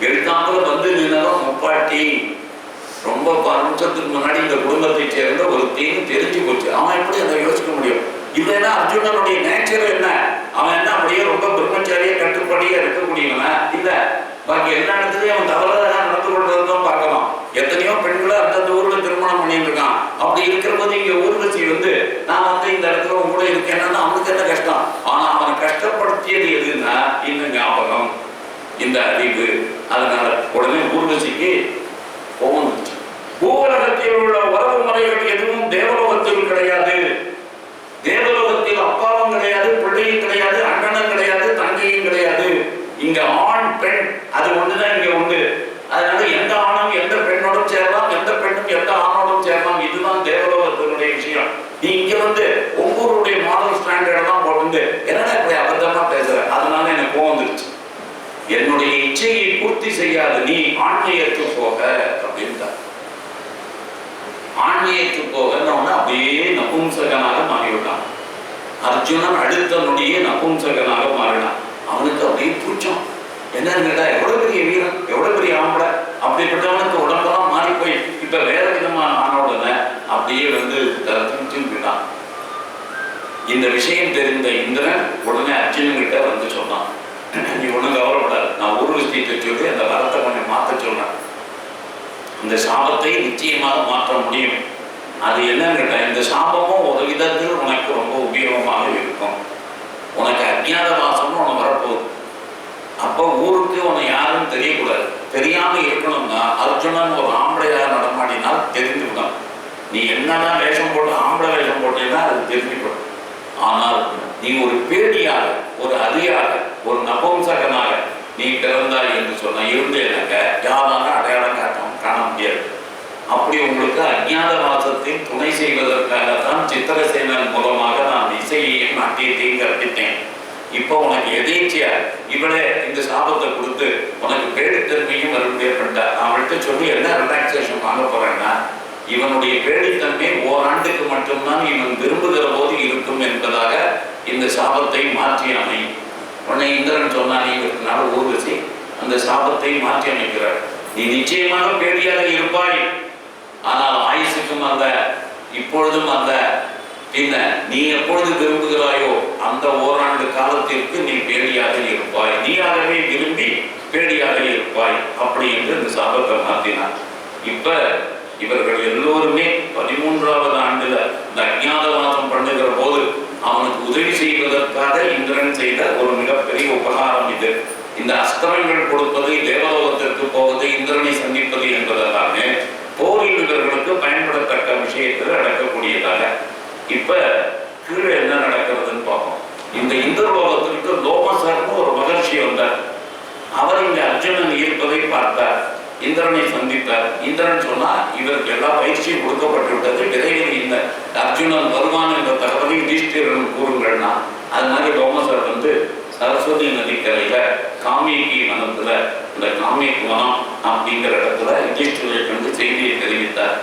A: எழுத்தாப்புல வந்து நின்னதும் முப்பாட்டி ரொம்ப 5 நிமிஷத்துக்கு முன்னாடி இந்த குடும்பத்தை சேர்ந்த ஒரு தீங்கு தெரிஞ்சு போச்சு. அவன் எப்படி அதை யோசிக்க முடியும்? இல்லைன்னா அர்ஜுனனுடைய நேச்சர் என்ன? அவன் என்ன அப்படியே ரொம்ப பிரம்மச்சாரியா கட்டுப்படியா இருக்கக்கூடியவனா? இல்ல பாக்கி எல்லா இடத்துலயும் அவன் தவறாக நடந்து கொள்றதுதான் பார்க்கலாம். எத்தனையோ பெண்களை அந்தந்த ஊர்ல திருமணம் பண்ணிட்டு இருக்கான். அப்படி இருக்கிற போது இங்க ஊர்வசி வந்து நான் வந்து இந்த இடத்துல உங்க கூட இருக்கேன்னா அவனுக்கு என்ன கஷ்டம்? ஆனா அவனை கஷ்டப்படுத்தியது எதுன்னா இந்த ஞாபகம், இந்த அறிவு. அதனால உடனே ஊர்வசிக்கு கோபம் வந்துச்சு. பூவுலகத்தில் உள்ள உறவு முறைகள் எதுவும் தேவலோகத்தில் கிடையாது. தேவலோகத்தில் அப்பாவும் கிடையாது, பிள்ளையும் கிடையாது, அண்ணனும் கிடையாது, தங்கையும் கிடையாது. இங்க ஆண் பெண் அது ஒண்ணுதான் இங்க உண்டு. அதனால எந்த ஆணும் எந்த பெண்ணோடும் சேரலாம், எந்த பெண்ணும் எந்த ஆணோடும் சேரலாம். இதுதான் தேவலோகத்தினுடைய விஷயம். நீ இங்க வந்து ஒவ்வொருடைய மாடல் ஸ்டாண்டர்ட் தான் போட்டு என்னடா இப்படி அபத்தமா பேசுற? அதனால எனக்கு கோவம் வந்துருச்சு. என்னுடைய இச்சையை பூர்த்தி செய்யாத நீ ஆன்மீகத்து போக அப்படின்ட்டார். ஆன்மீகத்து போகன்னு அப்படியே நபும்சகனாக மாறிவிட்டான். அர்ஜுனன் அடுத்த நொடியே நபும்சகனாக மாறினான். அவனுக்கு அப்படியே பூச்சம். என்னன்னு கேட்டா எவ்வளவு பெரிய வீரன், எவ்வளவு பெரிய ஆம்பளை, அப்படிப்பட்டவனுக்கு உடம்பெல்லாம் மாறி போய் இப்ப வேற விதமான ஆனவுடனே அப்படியே வந்து விட்டான். இந்த விஷயம் தெரிந்த இந்திரன் உடனே அர்ஜுனன் கிட்ட வந்து சொன்னான், நீ ஒண்ணும் கவலைப்படாது, நான் ஊர்வசியை சொல்லி அந்த வரத்தை கொஞ்சம் மாற்ற சொன்னேன். இந்த சாபத்தை நிச்சயமாக மாற்ற முடியும். அது என்னன்னு கேட்டா இந்த சாபமும் ஒரு விதத்தில் உனக்கு ரொம்ப உபயோகமாக இருக்கும். உனக்கு அஜ்ஞாத வாசமும் உனக்கு வரப்போகுது. அப்போ ஊருக்கு உன்னை யாரும் தெரியக்கூடாது. தெரியாம இருக்கணும்னா அர்ஜுனன் ஒரு ஆம்பளையாக நடமாடினால் தெரிஞ்சுக்கணும். நீ என்னதான் வேஷம் போட்டு ஆம்பளை வேஷம் போட்டேன்னா அது தெரிஞ்சுக்கணும். ஆனால் நீ ஒரு பேடியாக, ஒரு அதியாக, ஒரு நபும்சகனாக நீ பிறந்தாய் என்று சொன்ன இருந்தேனாக்க யாரான அடையாளம் காண முடியாது. அப்படி உங்களுக்கு அஜ்ஞாத வாசத்தில் துணை செய்வதற்காகத்தான் சித்திரசேனன் மூலமாக நான் இசையையும் நாட்டியத்தையும் கற்பித்தேன். இப்போ உனக்கு எதேச்சியா இவளே இந்த சாபத்தை கொடுத்து உனக்கு பேடித்தன்மையும் ஏற்பட்டார். அவள்கிட்ட சொல்லி என்ன ரிலாக்ஸேஷன் வாங்க போறேன்னா, இவனுடைய பேடித்தன்மை ஓராண்டுக்கு மட்டும்தான் இவன் விரும்புகிற போது இருக்கும் என்பதாக இந்த சாபத்தை மாற்றி அமை. உன்னை இந்திரன் சொன்னா நீ ஊர்வசி அந்த சாபத்தை மாற்றி அமைக்கிறார். நீ நிச்சயமாக பேடியாக இருப்பாய். ஆனால் ஆயுசுக்கும் அல்ல, இப்பொழுதும் அல்ல, பின்ன நீ எப்பொழுது விரும்புகிறாயோ அந்த ஓராண்டு காலத்திற்கு நீ பேடியாக இருப்பாய். நீயாகவே விரும்பி பேடியாக இருப்பாய் அப்படி என்று இந்த சாபத்தை மாற்றினார். இப்ப இவர்கள் எல்லோருமே 13வது ஆண்டுல இந்த அஜ்ஞாதவாசம் பண்ணுகிற போது அவனுக்கு உதவி செய்வதற்காக இந்திரன் செய்த ஒரு மிகப்பெரிய உபகாரம் இது. இந்த அஸ்திரங்கள் கொடுப்பது, தேவலோகத்திற்கு போவது, இந்திரனை சந்திப்பது என்பதெல்லாமே போரில் இவர்களுக்கு பயன்படத்தக்க விஷயத்தில் நடக்கக்கூடியதாக. இப்ப கீழே என்ன நடக்கிறதுன்னு பார்ப்போம். இந்த இந்திரலோகத்திற்கு லோமசர்னு ஒரு மகர்ஷி வந்தார். அவர் இங்க அர்ஜுனன் இருப்பதை பார்த்தார், இந்திரனை சந்தித்தார். இந்திரன் சொன்னா இவருக்கு எல்லா பயிற்சியும் கொடுக்கப்பட்டு விட்டது, விரைவில் இந்த அர்ஜுனன் வருவான் என்ற தகவலை யுதிஷ்டிரன் கூறுங்கள்னா. அது மாதிரி லோமசர் வந்து சரஸ்வதி நதிக்கரையில காமியகி வனத்துல, இந்த காமியகி வனம் அப்படிங்கிற இடத்துல யுதிஷ்டிரை கண்டு செய்தியை தெரிவித்தார்.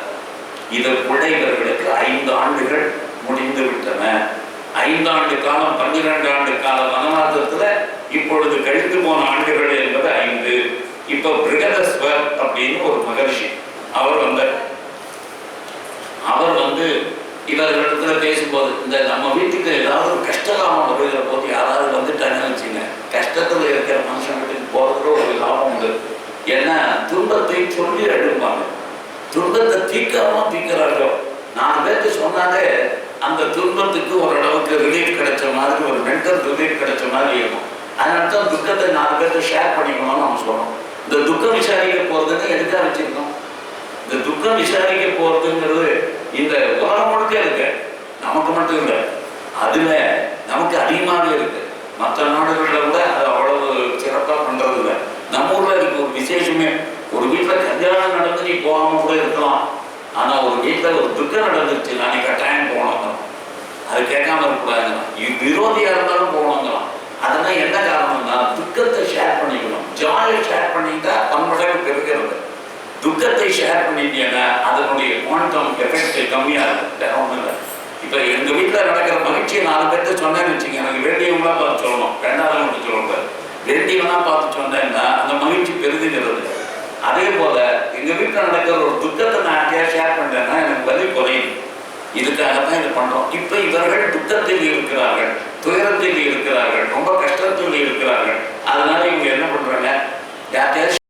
A: இதற்குள்ள இவர்களுக்கு 5 ஆண்டுகள் முடிந்து விட்டன. 5 ஆண்டு காலம், 12 ஆண்டு கால வனவாசத்துல இப்பொழுது கழித்து போன ஆண்டுகள் என்பது 5. இப்ப பிருகதஸ்வர் அப்படின்னு ஒரு மகர்ஷி அவர் வந்து இவர்களிடத்துல பேசும்போது, இந்த நம்ம வீட்டுக்கு ஏதாவது ஒரு கஷ்டகாலம் வருகிற போது யாராவது வந்துட்டாங்கன்னு வச்சுங்க, கஷ்டத்துல இருக்கிற மனுஷன் வீட்டுக்கு போறதுல ஒரு லாபம் உண்டு. ஏன்னா துன்பத்தை சொல்லி எழுப்பாங்க, துன்பத்தை தீர்க்கிறார்கள். 4 பேருக்கு சொன்னாலே அந்த துன்பத்துக்கு ஓரளவுக்கு ரிலீஃப் கிடைச்ச மாதிரி, ஒரு மென்டல் ரிலீஃப் கிடைச்ச மாதிரி இருக்கும். அதனால தான் துக்கத்தை 4 பேருக்கு ஷேர் பண்ணிக்கணும்னு நம்ம சொல்றோம். இந்த துக்கம் விசாரிக்க போறதுன்னு எதுக்காக வச்சிருக்கோம்? இந்த துக்கம் விசாரிக்க போறதுங்கிறது இந்த உலகம் முழுக்க இருக்கு, நமக்கு மட்டும் இல்லை, அதுல நமக்கு அதிகமாக இருக்கு. மற்ற நாடுகளில் கூட அது அவ்வளவு சிறப்பாக பண்றது இல்லை. நம்ம ஊர்ல இருக்கு ஒரு விசேஷமே. ஒரு வீட்டுல கல்யாணம் நடந்து நீ போகாம கூட இருக்கலாம், ஆனா ஒரு வீட்டுல ஒரு துக்கம் நடந்துருச்சு நான் நீ கட்டாயம் போகணும், அது கேட்காம இருக்கக்கூடாதுங்களாம். விரோதியா இருந்தாலும் போகணுங்களாம். அதெல்லாம் என்ன காரணம்னா துக்கத்தை ஷேர் பண்ணிக்கணும். ஜாயை ஷேர் பண்ணிட்டா 10 மடங்கு பெருகிறது. துக்கத்தை துக்கத்தை ஷேர் பண்ணிட்டீங்கன்னா அதனுடைய குவாண்டம் எஃபெக்ட் கம்மியாக இருக்கும். வேற ஒன்றும் இல்லை. இப்போ எங்கள் வீட்டில் நடக்கிற மகிழ்ச்சியை 4 பேர்த்த சொன்னேன்னு வச்சுங்க, எனக்கு வேண்டியவங்களாம் பார்த்து சொல்லணும், வேண்டாதவங்க சொல்லக்கூடாது. வேண்டியவனா பார்த்து சொன்னேன்னா அந்த மகிழ்ச்சி பெருதுகிறது. அதே போல எங்கள் வீட்டில் நடக்கிற ஒரு துக்கத்தை நான் ஷேர் பண்ணுறேன்னா எனக்கு வலி குறையும். இதுக்காகத்தான் இதை பண்றோம். இப்ப இவர்கள் துக்கத்தில் இருக்கிறார்கள், துயரத்தில் இருக்கிறார்கள், ரொம்ப கஷ்டத்தில் இருக்கிறார்கள். அதனால இவங்க என்ன பண்றாங்க, யார்கிட்டயாவது